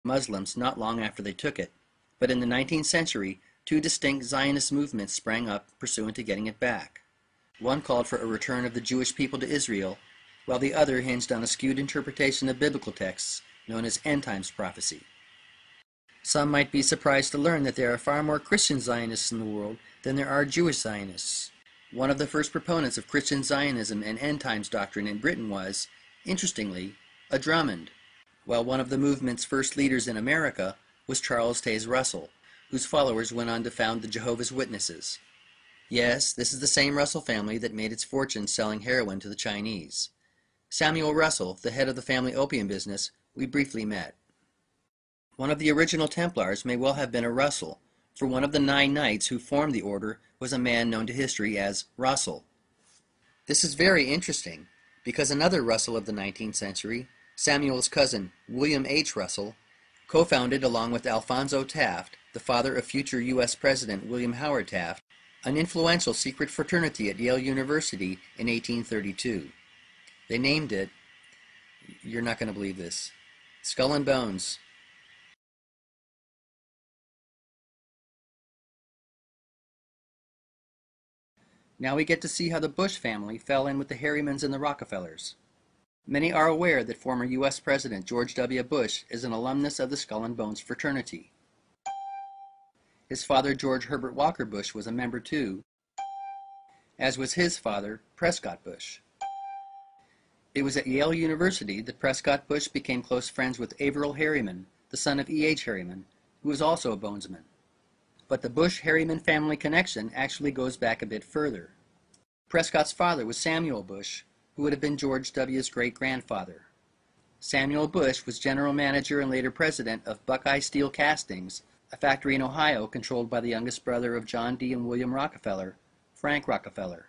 Muslims not long after they took it, but in the 19th century, two distinct Zionist movements sprang up pursuant to getting it back. One called for a return of the Jewish people to Israel, while the other hinged on a skewed interpretation of biblical texts known as end times prophecy. Some might be surprised to learn that there are far more Christian Zionists in the world than there are Jewish Zionists. One of the first proponents of Christian Zionism and end times doctrine in Britain was, interestingly, a Drummond, while one of the movement's first leaders in America was Charles Taze Russell, whose followers went on to found the Jehovah's Witnesses. Yes, this is the same Russell family that made its fortune selling heroin to the Chinese. Samuel Russell, the head of the family opium business, we briefly met. One of the original Templars may well have been a Russell, for one of the 9 knights who formed the order was a man known to history as Russell. This is very interesting, because another Russell of the 19th century, Samuel's cousin William H. Russell, co-founded along with Alphonso Taft, the father of future U.S. President William Howard Taft, an influential secret fraternity at Yale University in 1832. They named it, you're not going to believe this, Skull and Bones. Now we get to see how the Bush family fell in with the Harrimans and the Rockefellers. Many are aware that former U.S. President George W. Bush is an alumnus of the Skull and Bones fraternity. His father, George Herbert Walker Bush, was a member too, as was his father, Prescott Bush. It was at Yale University that Prescott Bush became close friends with Averell Harriman, the son of E.H. Harriman, who was also a bonesman. But the Bush-Harriman family connection actually goes back a bit further. Prescott's father was Samuel Bush, who would have been George W.'s great-grandfather. Samuel Bush was general manager and later president of Buckeye Steel Castings, a factory in Ohio controlled by the youngest brother of John D. and William Rockefeller, Frank Rockefeller.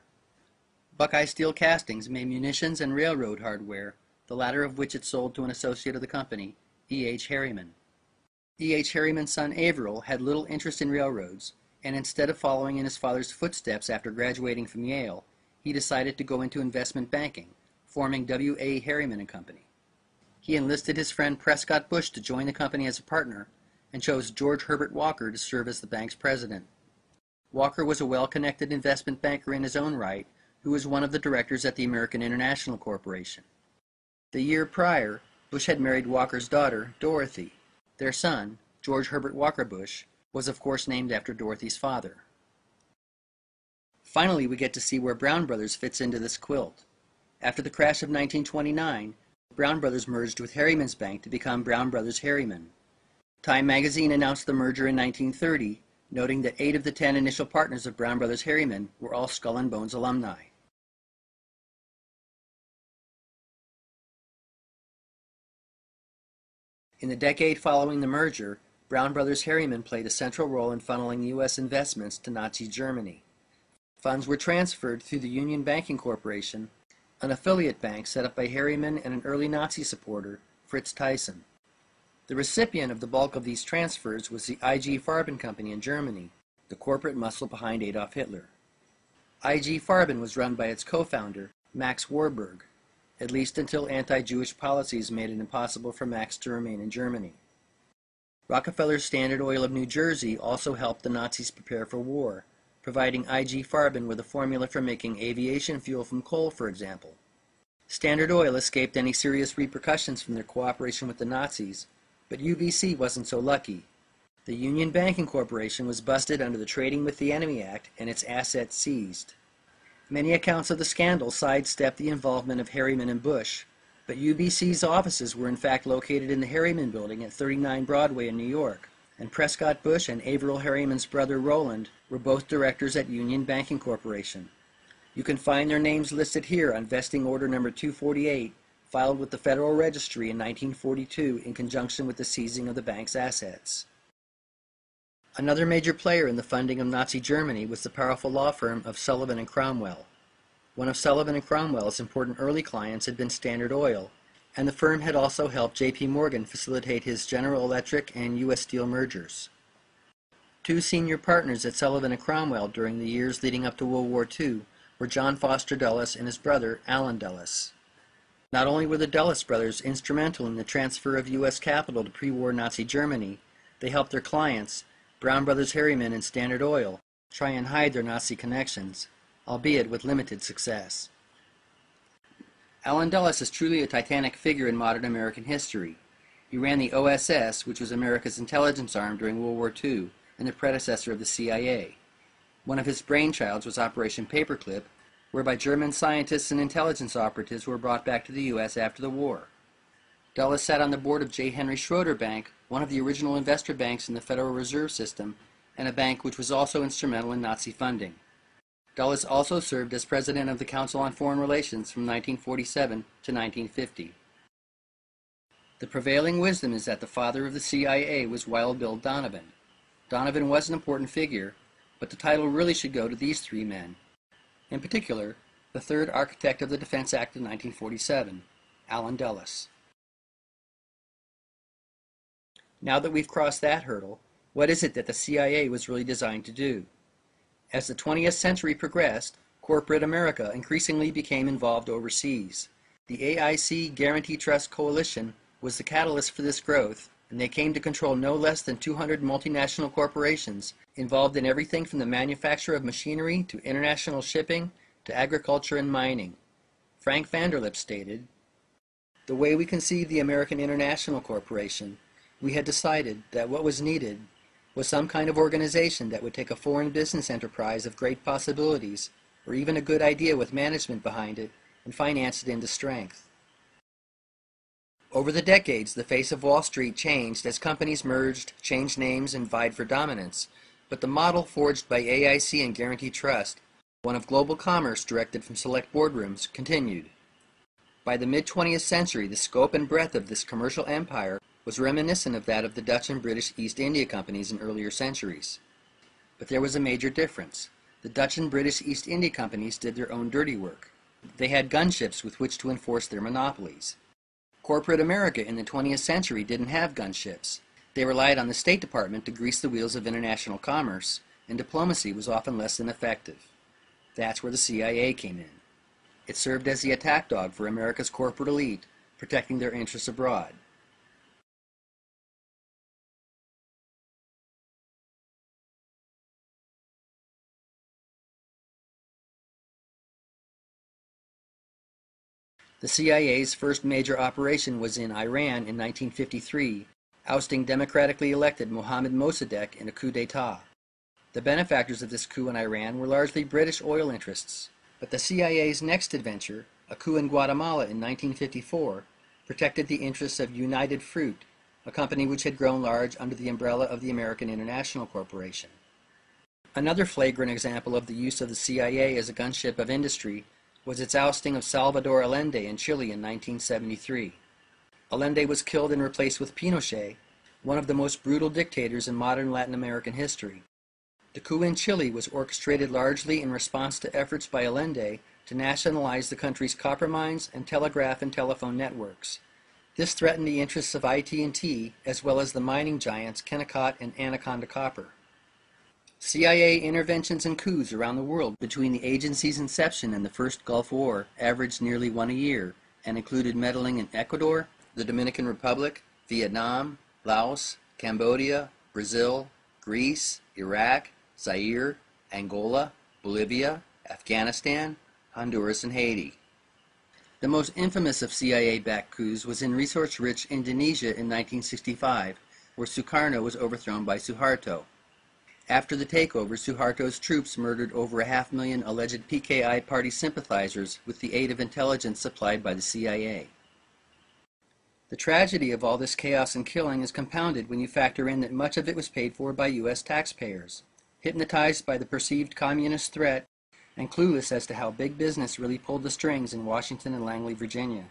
Buckeye Steel Castings made munitions and railroad hardware, the latter of which it sold to an associate of the company, E.H. Harriman. E.H. Harriman's son Averell had little interest in railroads, and instead of following in his father's footsteps after graduating from Yale, he decided to go into investment banking, forming W.A. Harriman & Company. He enlisted his friend Prescott Bush to join the company as a partner, and chose George Herbert Walker to serve as the bank's president. Walker was a well-connected investment banker in his own right, who was one of the directors at the American International Corporation. The year prior, Bush had married Walker's daughter, Dorothy. Their son, George Herbert Walker Bush, was of course named after Dorothy's father. Finally, we get to see where Brown Brothers fits into this quilt. After the crash of 1929, Brown Brothers merged with Harriman's Bank to become Brown Brothers Harriman. Time magazine announced the merger in 1930, noting that 8 of the 10 initial partners of Brown Brothers Harriman were all Skull and Bones alumni. In the decade following the merger, Brown Brothers Harriman played a central role in funneling U.S. investments to Nazi Germany. Funds were transferred through the Union Banking Corporation, an affiliate bank set up by Harriman and an early Nazi supporter, Fritz Thyssen. The recipient of the bulk of these transfers was the IG Farben Company in Germany, the corporate muscle behind Adolf Hitler. IG Farben was run by its co-founder, Max Warburg, at least until anti-Jewish policies made it impossible for Max to remain in Germany. Rockefeller's Standard Oil of New Jersey also helped the Nazis prepare for war, providing IG Farben with a formula for making aviation fuel from coal, for example. Standard Oil escaped any serious repercussions from their cooperation with the Nazis, but UBC wasn't so lucky. The Union Banking Corporation was busted under the Trading with the Enemy Act and its assets seized. Many accounts of the scandal sidestepped the involvement of Harriman and Bush, but UBC's offices were in fact located in the Harriman Building at 39 Broadway in New York, and Prescott Bush and Averell Harriman's brother Roland were both directors at Union Banking Corporation. You can find their names listed here on vesting order number 248, filed with the Federal Registry in 1942 in conjunction with the seizing of the bank's assets. Another major player in the funding of Nazi Germany was the powerful law firm of Sullivan and Cromwell. One of Sullivan and Cromwell's important early clients had been Standard Oil, and the firm had also helped J.P. Morgan facilitate his General Electric and U.S. Steel mergers. 2 senior partners at Sullivan and Cromwell during the years leading up to World War II were John Foster Dulles and his brother, Allen Dulles. Not only were the Dulles brothers instrumental in the transfer of U.S. capital to pre-war Nazi Germany, they helped their clients, Brown Brothers Harriman and Standard Oil, try and hide their Nazi connections, albeit with limited success. Allen Dulles is truly a titanic figure in modern American history. He ran the OSS, which was America's intelligence arm during World War II, and the predecessor of the CIA. One of his brainchilds was Operation Paperclip, whereby German scientists and intelligence operatives were brought back to the U.S. after the war. Dulles sat on the board of J. Henry Schroeder Bank, one of the original investor banks in the Federal Reserve System, and a bank which was also instrumental in Nazi funding. Dulles also served as president of the Council on Foreign Relations from 1947 to 1950. The prevailing wisdom is that the father of the CIA was Wild Bill Donovan. Donovan was an important figure, but the title really should go to these three men. In particular, the third architect of the Defense Act of 1947, Allen Dulles. Now that we've crossed that hurdle, what is it that the CIA was really designed to do? As the 20th century progressed, corporate America increasingly became involved overseas. The AIC Guarantee Trust Coalition was the catalyst for this growth, and they came to control no less than 200 multinational corporations involved in everything from the manufacture of machinery to international shipping to agriculture and mining. Frank Vanderlip stated, "The way we conceived the American International Corporation, we had decided that what was needed was some kind of organization that would take a foreign business enterprise of great possibilities, or even a good idea with management behind it, and finance it into strength." Over the decades, the face of Wall Street changed as companies merged, changed names, and vied for dominance. But the model forged by AIC and Guarantee Trust, one of global commerce directed from select boardrooms, continued. By the mid-20th century, the scope and breadth of this commercial empire was reminiscent of that of the Dutch and British East India Companies in earlier centuries. But there was a major difference. The Dutch and British East India Companies did their own dirty work. They had gunships with which to enforce their monopolies. Corporate America in the 20th century didn't have gunships. They relied on the State Department to grease the wheels of international commerce, and diplomacy was often less than effective. That's where the CIA came in. It served as the attack dog for America's corporate elite, protecting their interests abroad. The CIA's first major operation was in Iran in 1953, ousting democratically elected Mohammad Mossadegh in a coup d'etat. The benefactors of this coup in Iran were largely British oil interests, but the CIA's next adventure, a coup in Guatemala in 1954, protected the interests of United Fruit, a company which had grown large under the umbrella of the American International Corporation. Another flagrant example of the use of the CIA as a gunship of industry was its ousting of Salvador Allende in Chile in 1973. Allende was killed and replaced with Pinochet, one of the most brutal dictators in modern Latin American history. The coup in Chile was orchestrated largely in response to efforts by Allende to nationalize the country's copper mines and telegraph and telephone networks. This threatened the interests of IT&T as well as the mining giants Kennecott and Anaconda Copper. CIA interventions and coups around the world between the agency's inception and the first Gulf War averaged nearly one a year and included meddling in Ecuador, the Dominican Republic, Vietnam, Laos, Cambodia, Brazil, Greece, Iraq, Zaire, Angola, Bolivia, Afghanistan, Honduras, and Haiti. The most infamous of CIA-backed coups was in resource-rich Indonesia in 1965, where Sukarno was overthrown by Suharto. After the takeover, Suharto's troops murdered over 500,000 alleged PKI party sympathizers with the aid of intelligence supplied by the CIA. The tragedy of all this chaos and killing is compounded when you factor in that much of it was paid for by U.S. taxpayers, hypnotized by the perceived communist threat and clueless as to how big business really pulled the strings in Washington and Langley, Virginia.